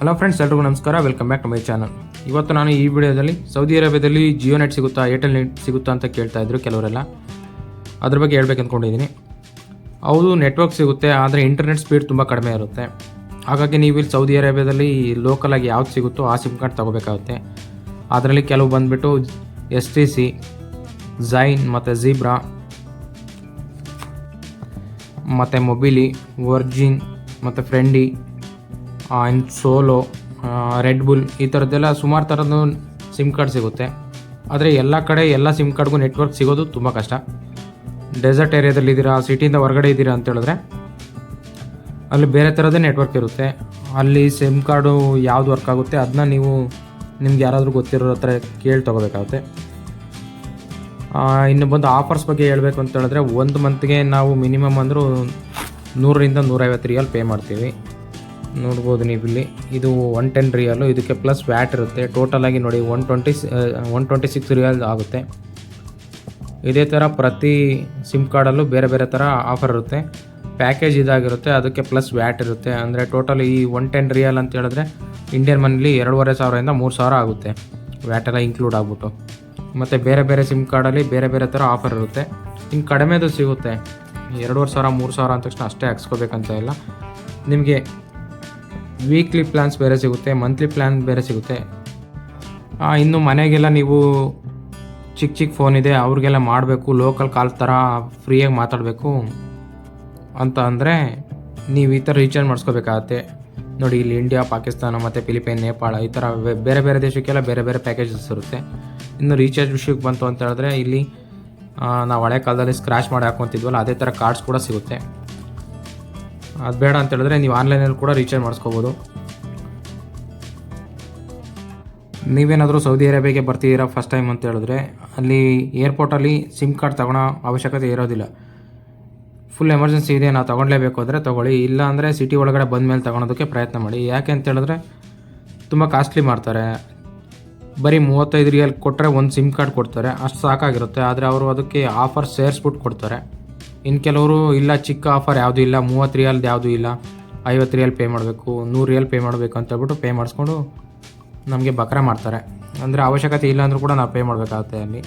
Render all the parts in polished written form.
Hello friends, ಎಲ್ರಿಗೂ ನಮಸ್ಕಾರ. Welcome back to my channel. ಇವತ್ತು ನಾನು ಈ ವಿಡಿಯೋದಲ್ಲಿ ಸೌದಿ ಅರೇಬಿಯಾದಲ್ಲಿ ಜಿಯೋ ನೆಟ್ ಸಿಗುತ್ತಾ, ಏರ್ಟೆಲ್ ನೆಟ್ ಸಿಗುತ್ತಾ ಅಂತ ಕೇಳ್ತಾ ಇದ್ರು ಕೆಲವರೆಲ್ಲ. ಅದ್ರ ಬಗ್ಗೆ ಹೇಳ್ಬೇಕು ಅಂದ್ಕೊಂಡಿದ್ದೀನಿ. ಹೌದು, ನೆಟ್ವರ್ಕ್ ಸಿಗುತ್ತೆ, ಆದರೆ ಇಂಟರ್ನೆಟ್ ಸ್ಪೀಡ್ ತುಂಬ ಕಡಿಮೆ ಇರುತ್ತೆ. ಹಾಗಾಗಿ ನೀವು ಇಲ್ಲಿ ಸೌದಿ ಅರೇಬಿಯಾದಲ್ಲಿ ಲೋಕಲಾಗಿ ಯಾವ್ದು ಸಿಗುತ್ತೋ ಆ ಸಿಮ್ ಕಾರ್ಡ್ ತೊಗೋಬೇಕಾಗುತ್ತೆ. ಅದರಲ್ಲಿ ಕೆಲವು ಬಂದುಬಿಟ್ಟು STC, ಝೈನ್ ಮತ್ತು ಝೀಬ್ರಾ ಮತ್ತು ಮೊಬಿಲಿ, ವರ್ಜಿನ್ ಮತ್ತು ಫ್ರೆಂಡಿ, ಸೋಲೋ, ರೆಡ್ ಬುಲ್, ಈ ಥರದ್ದೆಲ್ಲ ಸುಮಾರು ಥರದ್ದು ಸಿಮ್ ಕಾರ್ಡ್ ಸಿಗುತ್ತೆ. ಆದರೆ ಎಲ್ಲ ಕಡೆ ಎಲ್ಲ ಸಿಮ್ ಕಾರ್ಡ್ಗೂ ನೆಟ್ವರ್ಕ್ ಸಿಗೋದು ತುಂಬ ಕಷ್ಟ. ಡೆಸರ್ಟ್ ಏರಿಯಾದಲ್ಲಿದ್ದೀರಾ, ಸಿಟಿಯಿಂದ ಹೊರಗಡೆ ಇದ್ದೀರಾ ಅಂತ ಹೇಳಿದ್ರೆ ಅಲ್ಲಿ ಬೇರೆ ಥರದ್ದೇ ನೆಟ್ವರ್ಕ್ ಇರುತ್ತೆ. ಅಲ್ಲಿ ಸಿಮ್ ಕಾರ್ಡು ಯಾವುದು ವರ್ಕ್ ಆಗುತ್ತೆ ಅದನ್ನ ನೀವು ನಿಮ್ಗೆ ಯಾರಾದರೂ ಗೊತ್ತಿರೋ ಹತ್ರ ಕೇಳಿ ತೊಗೋಬೇಕಾಗುತ್ತೆ. ಇನ್ನು ಬಂದು ಆಫರ್ಸ್ ಬಗ್ಗೆ ಹೇಳಬೇಕು ಅಂತ ಹೇಳಿದ್ರೆ, ಒಂದು ಮಂತ್ಗೆ ನಾವು ಮಿನಿಮಮ್ ಅಂದರೂ 100 ರಿಂದ 150 ರಿಯಾಲ್ ಪೇ ಮಾಡ್ತೀವಿ. ನೋಡ್ಬೋದು ನೀವು ಇಲ್ಲಿ, ಇದು 110 ರಿಯಾಲು, ಇದಕ್ಕೆ ಪ್ಲಸ್ ವ್ಯಾಟ್ ಇರುತ್ತೆ. ಟೋಟಲಾಗಿ ನೋಡಿ 126 ರಿಯಾಲ್ ಆಗುತ್ತೆ. ಇದೇ ಥರ ಪ್ರತಿ ಸಿಮ್ ಕಾರ್ಡಲ್ಲೂ ಬೇರೆ ಬೇರೆ ಥರ ಆಫರ್ ಇರುತ್ತೆ. ಪ್ಯಾಕೇಜ್ ಇದಾಗಿರುತ್ತೆ, ಅದಕ್ಕೆ ಪ್ಲಸ್ ವ್ಯಾಟ್ ಇರುತ್ತೆ. ಅಂದರೆ ಟೋಟಲ್ ಈ 110 ರಿಯಾಲ್ ಅಂತ ಹೇಳಿದ್ರೆ ಇಂಡಿಯನ್ ಮನಿಲಿ 2500 ರಿಂದ 3000 ಆಗುತ್ತೆ, ವ್ಯಾಟೆಲ್ಲ ಇನ್ಕ್ಲೂಡ್ ಆಗ್ಬಿಟ್ಟು. ಮತ್ತು ಬೇರೆ ಬೇರೆ ಸಿಮ್ ಕಾರ್ಡಲ್ಲಿ ಬೇರೆ ಬೇರೆ ಥರ ಆಫರ್ ಇರುತ್ತೆ. ಇನ್ನು ಕಡಿಮೆದು ಸಿಗುತ್ತೆ, 2500 3000 ಅಂದ ತಕ್ಷಣ ಅಷ್ಟೇ ಹಾಕ್ಸ್ಕೋಬೇಕಂತ ಇಲ್ಲ. ನಿಮಗೆ ವೀಕ್ಲಿ ಪ್ಲ್ಯಾನ್ಸ್ ಬೇರೆ ಸಿಗುತ್ತೆ, ಮಂತ್ಲಿ ಪ್ಲ್ಯಾನ್ ಬೇರೆ ಸಿಗುತ್ತೆ. ಇನ್ನು ಮನೆಗೆಲ್ಲ ನೀವು ಚಿಕ್ಕ ಫೋನ್ ಇದೆ ಅವ್ರಿಗೆಲ್ಲ ಮಾಡಬೇಕು, ಲೋಕಲ್ ಕಾಲ್ ಥರ ಫ್ರೀಯಾಗಿ ಮಾತಾಡಬೇಕು ಅಂತ ಅಂದರೆ ನೀವು ಈ ಥರ ರೀಚಾರ್ಜ್ ಮಾಡಿಸ್ಕೋಬೇಕಾಗತ್ತೆ. ನೋಡಿ, ಇಲ್ಲಿ ಇಂಡಿಯಾ, ಪಾಕಿಸ್ತಾನ ಮತ್ತು ಫಿಲಿಪೈನ್, ನೇಪಾಳ, ಈ ಥರ ಬೇರೆ ಬೇರೆ ದೇಶಕ್ಕೆಲ್ಲ ಬೇರೆ ಬೇರೆ ಪ್ಯಾಕೇಜಸ್ ಇರುತ್ತೆ. ಇನ್ನು ರೀಚಾರ್ಜ್ ವಿಷಯಕ್ಕೆ ಬಂತು ಅಂತ ಹೇಳಿದ್ರೆ, ಇಲ್ಲಿ ನಾವು ಹಳೆ ಕಾಲದಲ್ಲಿ ಸ್ಕ್ರ್ಯಾಚ್ ಮಾಡಿ ಹಾಕೊತಿದ್ವಲ್ಲ, ಅದೇ ಥರ ಕಾರ್ಡ್ಸ್ ಕೂಡ ಸಿಗುತ್ತೆ. ಅದು ಬೇಡ ಅಂತ ಹೇಳಿದ್ರೆ ನೀವು ಆನ್ಲೈನಲ್ಲಿ ಕೂಡ ರೀಚಾರ್ಜ್ ಮಾಡಿಸ್ಕೋಬೋದು. ನೀವೇನಾದರೂ ಸೌದಿ ಅರೇಬಿಯಾಗೆ ಬರ್ತಿದ್ದೀರಾ ಫಸ್ಟ್ ಟೈಮ್ ಅಂತ ಹೇಳಿದ್ರೆ, ಅಲ್ಲಿ ಏರ್ಪೋರ್ಟಲ್ಲಿ ಸಿಮ್ ಕಾರ್ಡ್ ತಗೊಳ್ಳೋ ಅವಶ್ಯಕತೆ ಇರೋದಿಲ್ಲ. ಫುಲ್ ಎಮರ್ಜೆನ್ಸಿ ಇದೆ, ನಾವು ತೊಗೊಳ್ಳೇಬೇಕು ಅಂದರೆ ತೊಗೊಳ್ಳಿ, ಇಲ್ಲ ಅಂದರೆ ಸಿಟಿ ಒಳಗಡೆ ಬಂದ ಮೇಲೆ ತೊಗೊಳೋದಕ್ಕೆ ಪ್ರಯತ್ನ ಮಾಡಿ. ಯಾಕೆ ಅಂತ ಹೇಳಿದ್ರೆ ತುಂಬ ಕಾಸ್ಟ್ಲಿ ಮಾಡ್ತಾರೆ. ಬರೀ 35 ರಿಯಾಲ್ ಕೊಟ್ಟರೆ ಒಂದು ಸಿಮ್ ಕಾರ್ಡ್ ಕೊಡ್ತಾರೆ, ಅಷ್ಟು ಸಾಕಾಗಿರುತ್ತೆ. ಆದರೆ ಅವರು ಅದಕ್ಕೆ ಆಫರ್ ಸೇರಿಸ್ಬಿಟ್ಟು ಕೊಡ್ತಾರೆ. ಇನ್ನು ಕೆಲವರು ಇಲ್ಲ, ಚಿಕ್ಕ ಆಫರ್ ಯಾವುದೂ ಇಲ್ಲ, 30 ರಿಯಾಲ್ದು ಯಾವುದೂ ಇಲ್ಲ, 50 ರಿಯಾಲ್ ಪೇ ಮಾಡಬೇಕು, 100 ರಿಯಾಲ್ ಪೇ ಮಾಡಬೇಕು ಅಂತ ಹೇಳ್ಬಿಟ್ಟು ಪೇ ಮಾಡಿಸ್ಕೊಂಡು ನಮಗೆ ಬಕ್ರ ಮಾಡ್ತಾರೆ. ಅಂದರೆ ಅವಶ್ಯಕತೆ ಇಲ್ಲ ಅಂದರೂ ಕೂಡ ನಾವು ಪೇ ಮಾಡಬೇಕಾಗುತ್ತೆ ಅಲ್ಲಿ.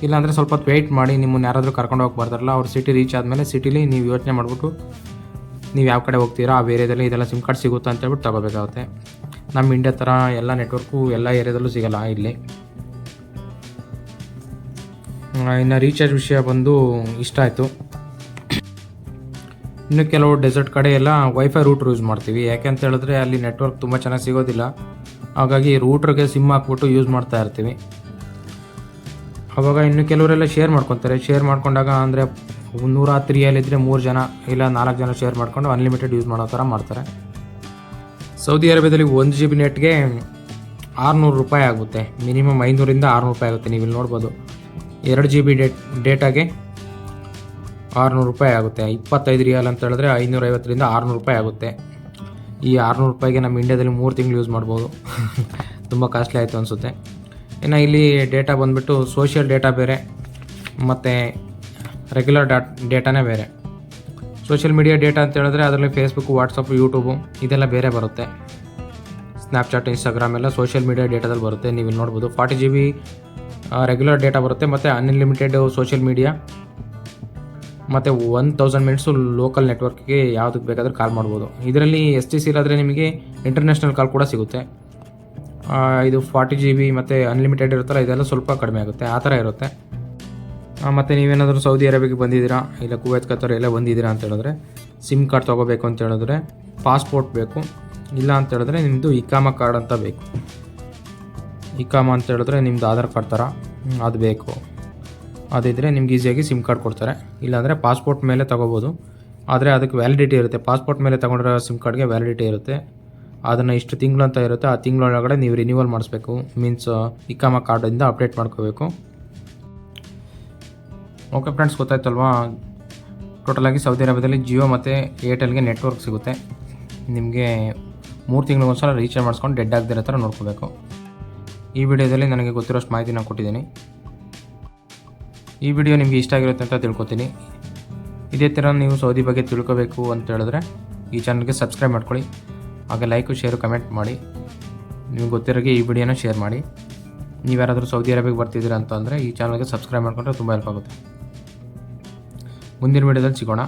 ಇಲ್ಲಾಂದರೆ ಸ್ವಲ್ಪ ಹೊತ್ತು ವೆಯ್ಟ್ ಮಾಡಿ, ನಿಮ್ಮನ್ನು ಯಾರಾದರೂ ಕರ್ಕೊಂಡು ಹೋಗಿ ಬರ್ತಾರಲ್ಲ ಅವ್ರು ಸಿಟಿ ರೀಚ್ ಆದಮೇಲೆ ಸಿಟಿಲಿ ನೀವು ಯೋಚನೆ ಮಾಡಿಬಿಟ್ಟು ನೀವು ಯಾವ ಕಡೆ ಹೋಗ್ತೀರಾ ಆ ಏರಿಯಾದಲ್ಲಿ ಇದೆಲ್ಲ ಸಿಮ್ ಕಾರ್ಡ್ ಸಿಗುತ್ತಾ ಅಂತ ಹೇಳ್ಬಿಟ್ಟು ತೊಗೋಬೇಕಾಗುತ್ತೆ. ನಮ್ಮ ಇಂಡಿಯಾ ಥರ ಎಲ್ಲ ನೆಟ್ವರ್ಕು ಎಲ್ಲ ಏರಿಯಾದಲ್ಲೂ ಸಿಗೋಲ್ಲ ಇಲ್ಲಿ. ಇನ್ನು ರೀಚಾರ್ಜ್ ವಿಷಯ ಬಂದು ಇಷ್ಟ ಆಯಿತು. ಇನ್ನು ಕೆಲವು ಡೆಸರ್ಟ್ ಕಡೆ ಎಲ್ಲ ವೈಫೈ ರೂಟ್ರ್ ಯೂಸ್ ಮಾಡ್ತೀವಿ. ಯಾಕೆ ಅಂತ ಹೇಳಿದ್ರೆ ಅಲ್ಲಿ ನೆಟ್ವರ್ಕ್ ತುಂಬ ಚೆನ್ನಾಗಿ ಸಿಗೋದಿಲ್ಲ. ಹಾಗಾಗಿ ರೂಟ್ರಿಗೆ ಸಿಮ್ ಹಾಕ್ಬಿಟ್ಟು ಯೂಸ್ ಮಾಡ್ತಾ ಇರ್ತೀವಿ. ಆವಾಗ ಇನ್ನು ಕೆಲವರೆಲ್ಲ ಶೇರ್ ಮಾಡ್ಕೊತಾರೆ. ಶೇರ್ ಮಾಡ್ಕೊಂಡಾಗ ಅಂದರೆ 110 ರಿಯಾಲ್ ಇದ್ದರೆ 3 ಜನ ಇಲ್ಲ 4 ಜನ ಶೇರ್ ಮಾಡ್ಕೊಂಡು ಅನ್ಲಿಮಿಟೆಡ್ ಯೂಸ್ ಮಾಡೋ ಥರ ಮಾಡ್ತಾರೆ. ಸೌದಿ ಅರೇಬಿಯಾದಲ್ಲಿ 1 GB ನೆಟ್ಗೆ 600 ರೂಪಾಯಿ ಆಗುತ್ತೆ. ಮಿನಿಮಮ್ 500 ರಿಂದ 600 ರೂಪಾಯಿ ಆಗುತ್ತೆ. ನೀವು ಇಲ್ಲಿ ನೋಡ್ಬೋದು, 2 GB ಡೇಟಾಗೆ 600 ರೂಪಾಯಿ ಆಗುತ್ತೆ. 25 ರಿಯಾಲ್ ಅಂತ ಹೇಳಿದ್ರೆ 550 ರಿಂದ 600 ರೂಪಾಯಿ ಆಗುತ್ತೆ. ಈ 600 ರೂಪಾಯಿಗೆ ನಮ್ಮ ಇಂಡಿಯಾದಲ್ಲಿ 3 ತಿಂಗಳು ಯೂಸ್ ಮಾಡ್ಬೋದು. ತುಂಬ ಕಾಸ್ಟ್ಲಿ ಆಯಿತು ಅನಿಸುತ್ತೆ. ಇನ್ನು ಇಲ್ಲಿ ಡೇಟಾ ಬಂದುಬಿಟ್ಟು ಸೋಷಿಯಲ್ ಡೇಟಾ ಬೇರೆ ಮತ್ತು ರೆಗ್ಯುಲರ್ ಡೇಟಾನೇ ಬೇರೆ. ಸೋಷಿಯಲ್ ಮೀಡಿಯಾ ಡೇಟಾ ಅಂತ ಹೇಳಿದ್ರೆ ಅದರಲ್ಲಿ ಫೇಸ್ಬುಕ್ಕು, ವಾಟ್ಸಪ್ಪು, ಯೂಟ್ಯೂಬು ಇದೆಲ್ಲ ಬೇರೆ ಬರುತ್ತೆ. ಸ್ನ್ಯಾಪ್ಚಾಟ್, ಇನ್ಸ್ಟಾಗ್ರಾಮ್ ಎಲ್ಲ ಸೋಷಿಯಲ್ ಮೀಡಿಯಾ ಡೇಟಾದಲ್ಲಿ ಬರುತ್ತೆ. ನೀವು ಇಲ್ಲಿ ನೋಡ್ಬೋದು 40 GB ರೆಗ್ಯುಲರ್ ಡೇಟಾ ಬರುತ್ತೆ ಮತ್ತು ಅನ್ಲಿಮಿಟೆಡ್ ಸೋಷಿಯಲ್ ಮೀಡಿಯಾ ಮತ್ತು 1000 ಮಿನಿಟ್ಸು ಲೋಕಲ್ ನೆಟ್ವರ್ಕ್ಗೆ ಯಾವುದಕ್ಕೆ ಬೇಕಾದರೂ ಕಾಲ್ ಮಾಡ್ಬೋದು. ಇದರಲ್ಲಿ STC ಇಲ್ಲಾದರೆ ನಿಮಗೆ ಇಂಟರ್ನ್ಯಾಷನಲ್ ಕಾಲ್ ಕೂಡ ಸಿಗುತ್ತೆ. ಇದು 40 GB ಮತ್ತು ಅನ್ಲಿಮಿಟೆಡ್ ಇರುತ್ತಲ್ಲ, ಇದೆಲ್ಲ ಸ್ವಲ್ಪ ಕಡಿಮೆ ಆಗುತ್ತೆ, ಆ ಥರ ಇರುತ್ತೆ. ಮತ್ತು ನೀವೇನಾದರೂ ಸೌದಿ ಅರೇಬಿಯಾಗೆ ಬಂದಿದ್ದೀರಾ ಇಲ್ಲ ಕುವೈತ್, ಕತಾರ್ ಎಲ್ಲ ಬಂದಿದ್ದೀರಾ ಅಂತ ಹೇಳಿದ್ರೆ ಸಿಮ್ ಕಾರ್ಡ್ ತೊಗೋಬೇಕು ಅಂತ ಹೇಳಿದ್ರೆ ಪಾಸ್ಪೋರ್ಟ್ ಬೇಕು. ಇಲ್ಲ ಅಂತ ಹೇಳಿದ್ರೆ ನಿಮ್ಮದು ಇಕಾಮಾ ಕಾರ್ಡ್ ಅಂತ ಬೇಕು. ಇಕಾಮಾ ಅಂತ ಹೇಳಿದ್ರೆ ನಿಮ್ಮದು ಆಧಾರ್ ಕಾರ್ಡ್ ಥರ ಅದು ಬೇಕು. ಅದಿದ್ದರೆ ನಿಮ್ಗೆ ಈಸಿಯಾಗಿ ಸಿಮ್ ಕಾರ್ಡ್ ಕೊಡ್ತಾರೆ. ಇಲ್ಲಾಂದರೆ ಪಾಸ್ಪೋರ್ಟ್ ಮೇಲೆ ತೊಗೋಬೋದು, ಆದರೆ ಅದಕ್ಕೆ ವ್ಯಾಲಿಡಿಟಿ ಇರುತ್ತೆ. ಪಾಸ್ಪೋರ್ಟ್ ಮೇಲೆ ತೊಗೊಂಡಿರೋ ಸಿಮ್ ಕಾರ್ಡ್ಗೆ ವ್ಯಾಲಿಡಿಟಿ ಇರುತ್ತೆ. ಅದನ್ನು ಇಷ್ಟು ತಿಂಗಳು ಅಂತ ಇರುತ್ತೆ, ಆ ತಿಂಗಳೊಳಗಡೆ ನೀವು ರಿನ್ಯೂವಲ್ ಮಾಡಿಸ್ಬೇಕು. ಮೀನ್ಸ್ ಇಕಾಮಾ ಕಾರ್ಡಿಂದ ಅಪ್ಡೇಟ್ ಮಾಡ್ಕೋಬೇಕು. ಓಕೆ ಫ್ರೆಂಡ್ಸ್, ಗೊತ್ತಾಯ್ತಲ್ವಾ? ಟೋಟಲಾಗಿ ಸೌದಿ ಅರೇಬಿಯಾದಲ್ಲಿ ಜಿಯೋ ಮತ್ತು ಏರ್ಟೆಲ್ಗೆ ನೆಟ್ವರ್ಕ್ ಸಿಗುತ್ತೆ. ನಿಮಗೆ 3 ತಿಂಗಳಿಗೊಂದ್ಸಲ ರೀಚಾರ್ಜ್ ಮಾಡಿಸ್ಕೊಂಡು ಡೆಡ್ ಆಗದಿರೋ ಥರ ನೋಡ್ಕೋಬೇಕು. ಈ ವಿಡಿಯೋದಲ್ಲಿ ನನಗೆ ಗೊತ್ತಿರೋಷ್ಟು ಮಾಹಿತಿ ನಾನು ಕೊಟ್ಟಿದ್ದೀನಿ. ಈ ವಿಡಿಯೋ ನಿಮಗೆ ಇಷ್ಟ ಆಗಿರುತ್ತೆ ಅಂತ ತಿಳ್ಕೊತೀನಿ. ಇದೇ ಥರ ನೀವು ಸೌದಿ ಬಗ್ಗೆ ತಿಳ್ಕೋಬೇಕು ಅಂತ ಹೇಳಿದ್ರೆ ಈ ಚಾನಲ್ಗೆ ಸಬ್ಸ್ಕ್ರೈಬ್ ಮಾಡ್ಕೊಳ್ಳಿ. ಹಾಗೆ ಲೈಕು ಶೇರು ಕಮೆಂಟ್ ಮಾಡಿ. ನಿಮ್ಗೆ ಗೊತ್ತಿರೋಗೆ ಈ ವಿಡಿಯೋನ ಶೇರ್ ಮಾಡಿ. ನೀವು ಯಾರಾದರೂ ಸೌದಿ ಅರೇಬಿಯಾಗೆ ಬರ್ತಿದ್ದೀರಾ ಅಂತ ಅಂದರೆ ಈ ಚಾನಲ್ಗೆ ಸಬ್ಸ್ಕ್ರೈಬ್ ಮಾಡಿಕೊಂಡ್ರೆ ತುಂಬ ಹೆಲ್ಪ್ ಆಗುತ್ತೆ. ಮುಂದಿನ ವಿಡಿಯೋದಲ್ಲಿ ಸಿಗೋಣ.